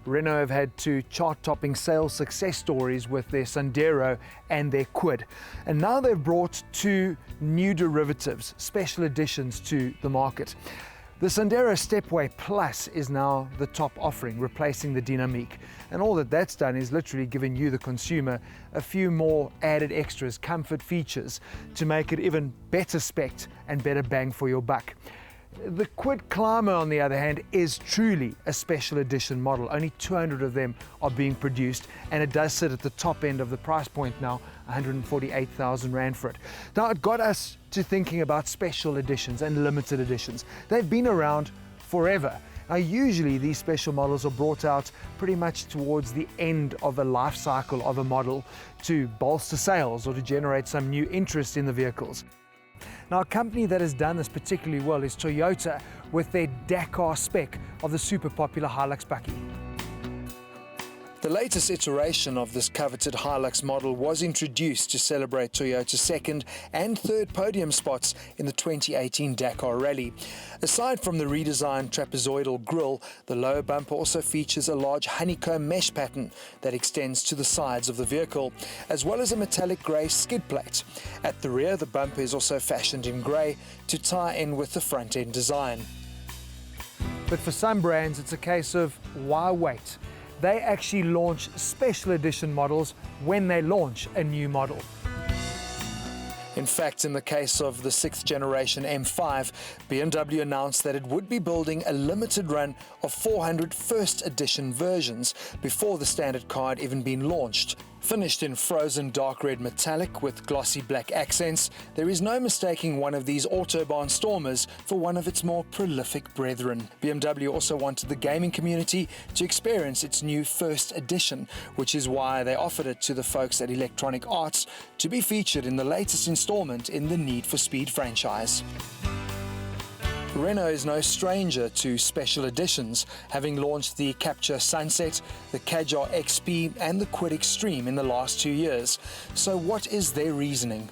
Renault have had two chart-topping sales success stories with their Sandero and their Kwid. And now they've brought two new derivatives, special editions to the market. The Sandero Stepway Plus is now the top offering, replacing the Dynamique. And all that's done is literally giving you, the consumer, a few more added extras, comfort features, to make it even better spec'd and better bang for your buck. The Kwid Climber, on the other hand, is truly a special edition model. Only 200 of them are being produced, and it does sit at the top end of the price point now, 148,000 Rand for it. Now, it got us to thinking about special editions and limited editions. They've been around forever. Now, usually these special models are brought out pretty much towards the end of a life cycle of a model to bolster sales or to generate some new interest in the vehicles. Now, a company that has done this particularly well is Toyota with their Dakar spec of the super popular Hilux Bakkie. The latest iteration of this coveted Hilux model was introduced to celebrate Toyota's second and third podium spots in the 2018 Dakar Rally. Aside from the redesigned trapezoidal grille, the lower bumper also features a large honeycomb mesh pattern that extends to the sides of the vehicle, as well as a metallic grey skid plate. At the rear, the bumper is also fashioned in grey to tie in with the front-end design. But for some brands, it's a case of why wait? They actually launch special edition models when they launch a new model. In fact, in the case of the 6th generation M5, BMW announced that it would be building a limited run of 400 first edition versions before the standard car had even been launched. Finished in frozen dark red metallic with glossy black accents, there is no mistaking one of these Autobahn Stormers for one of its more prolific brethren. BMW also wanted the gaming community to experience its new first edition, which is why they offered it to the folks at Electronic Arts to be featured in the latest installment in the Need for Speed franchise. Renault is no stranger to special editions, having launched the Capture Sunset, the Kadjar XP and the Kwid Extreme in the last 2 years. So what is their reasoning?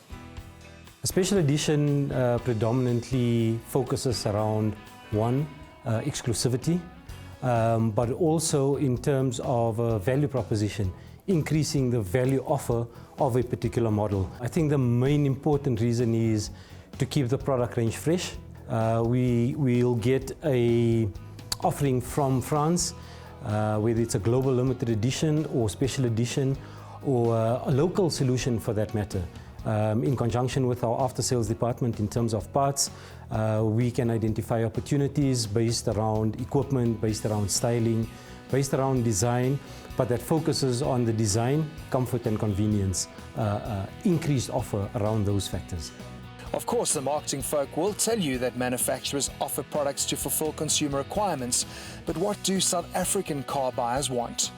A special edition predominantly focuses around exclusivity, but also in terms of value proposition, increasing the value offer of a particular model. I think the main important reason is to keep the product range fresh. We will get a offering from France, whether it's a global limited edition or special edition or a local solution for that matter. In conjunction with our after-sales department in terms of parts, we can identify opportunities based around equipment, based around styling, based around design, but that focuses on the design, comfort and convenience, increased offer around those factors. Of course, the marketing folk will tell you that manufacturers offer products to fulfill consumer requirements, but what do South African car buyers want?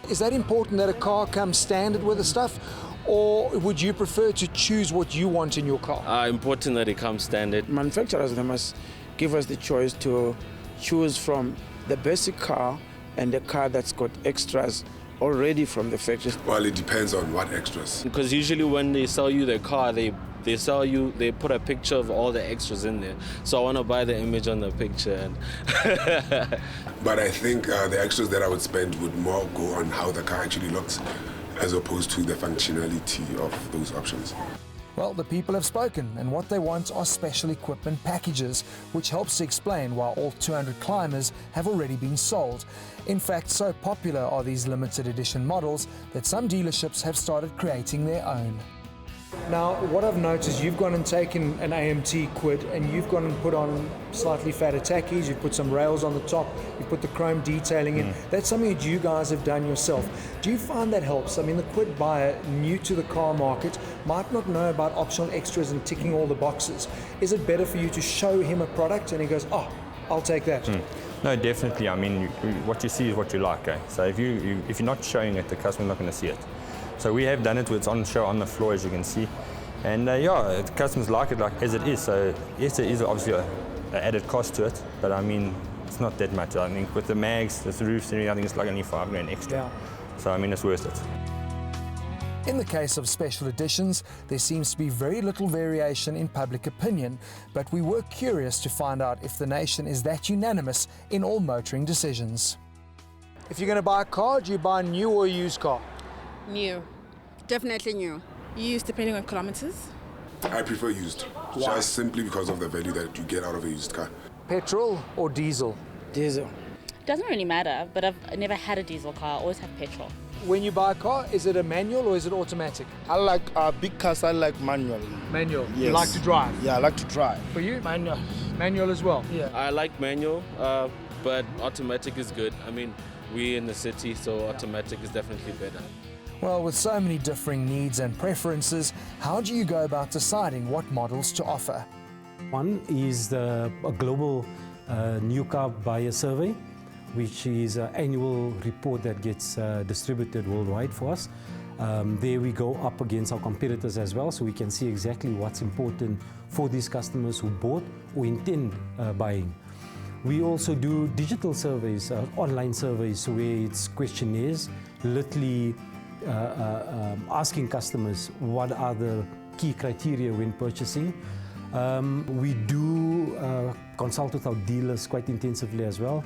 Is that important that a car comes standard with the stuff, or would you prefer to choose what you want in your car? Important that it comes standard. Manufacturers, they must give us the choice to choose from the basic car and the car that's got extras already from the factory. Well, it depends on what extras. Because usually when they sell you the car, they put a picture of all the extras in there. So I want to buy the image on the picture. But I think the extras that I would spend would more go on how the car actually looks, as opposed to the functionality of those options. Well, the people have spoken, and what they want are special equipment packages, which helps to explain why all 200 climbers have already been sold. In fact, so popular are these limited edition models that some dealerships have started creating their own. Now, what I've noticed, you've gone and taken an AMT Kwid and you've gone and put on slightly fatter tackies, you've put some rails on the top, you've put the chrome detailing in. That's something that you guys have done yourself. Do you find that helps? I mean, the Kwid buyer, new to the car market, might not know about optional extras and ticking all the boxes. Is it better for you to show him a product and he goes, oh, I'll take that? No, definitely. I mean, what you see is what you like. So if you're not showing it, the customer's not going to see it. So we have done it where it's on show on the floor, as you can see. And yeah, the customers like it as it is. So yes, there is obviously an added cost to it, but I mean, it's not that much. I think with the mags, the roofs, and everything, I think it's like only $5 grand extra. Yeah. So I mean, it's worth it. In the case of special editions, there seems to be very little variation in public opinion, but we were curious to find out if the nation is that unanimous in all motoring decisions. If you're going to buy a car, do you buy a new or a used car? New. Definitely new. Used depending on kilometers. I prefer used, just simply because of the value that you get out of a used car. Petrol or diesel? Diesel. Doesn't really matter, but I've never had a diesel car. I always have petrol. When you buy a car, is it a manual or is it automatic? I like big cars. I like manual. Manual. Yes. You like to drive? Yeah, I like to drive. For you? Manual. Manual as well? Yeah. I like manual, but automatic is good. I mean, we're in the city, so automatic is definitely better. Well, with so many differing needs and preferences, how do you go about deciding what models to offer? One is a global new car buyer survey, which is an annual report that gets distributed worldwide for us. There we go up against our competitors as well, so we can see exactly what's important for these customers who bought or intend buying. We also do digital surveys, online surveys, where it's questionnaires, literally asking customers what are the key criteria when purchasing. We do consult with our dealers quite intensively as well.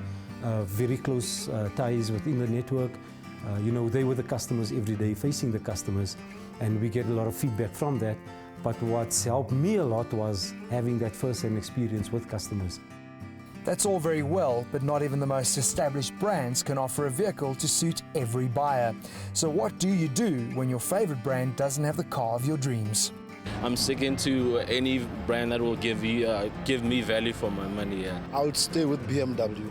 Very close ties within the network. They were the customers every day, facing the customers, and we get a lot of feedback from that. But what's helped me a lot was having that first-hand experience with customers. That's all very well, but not even the most established brands can offer a vehicle to suit every buyer. So what do you do when your favorite brand doesn't have the car of your dreams? I'm sticking to any brand that will give me value for my money. Yeah. I would stay with BMW.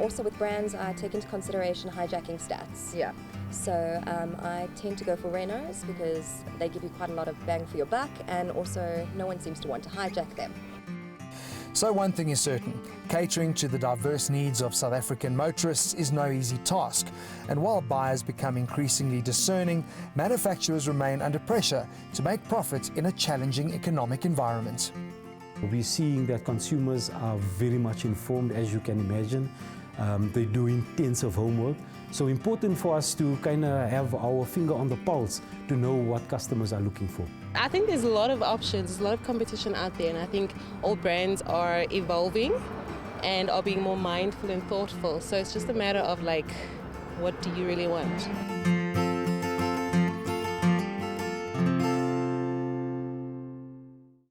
Also with brands, I take into consideration hijacking stats. Yeah. So I tend to go for Renaults because they give you quite a lot of bang for your buck, and also no one seems to want to hijack them. So one thing is certain, catering to the diverse needs of South African motorists is no easy task. And while buyers become increasingly discerning, manufacturers remain under pressure to make profit in a challenging economic environment. We're seeing that consumers are very much informed, as you can imagine. They do intensive homework. So important for us to kind of have our finger on the pulse to know what customers are looking for. I think there's a lot of options, there's a lot of competition out there, and I think all brands are evolving and are being more mindful and thoughtful. So it's just a matter of what do you really want?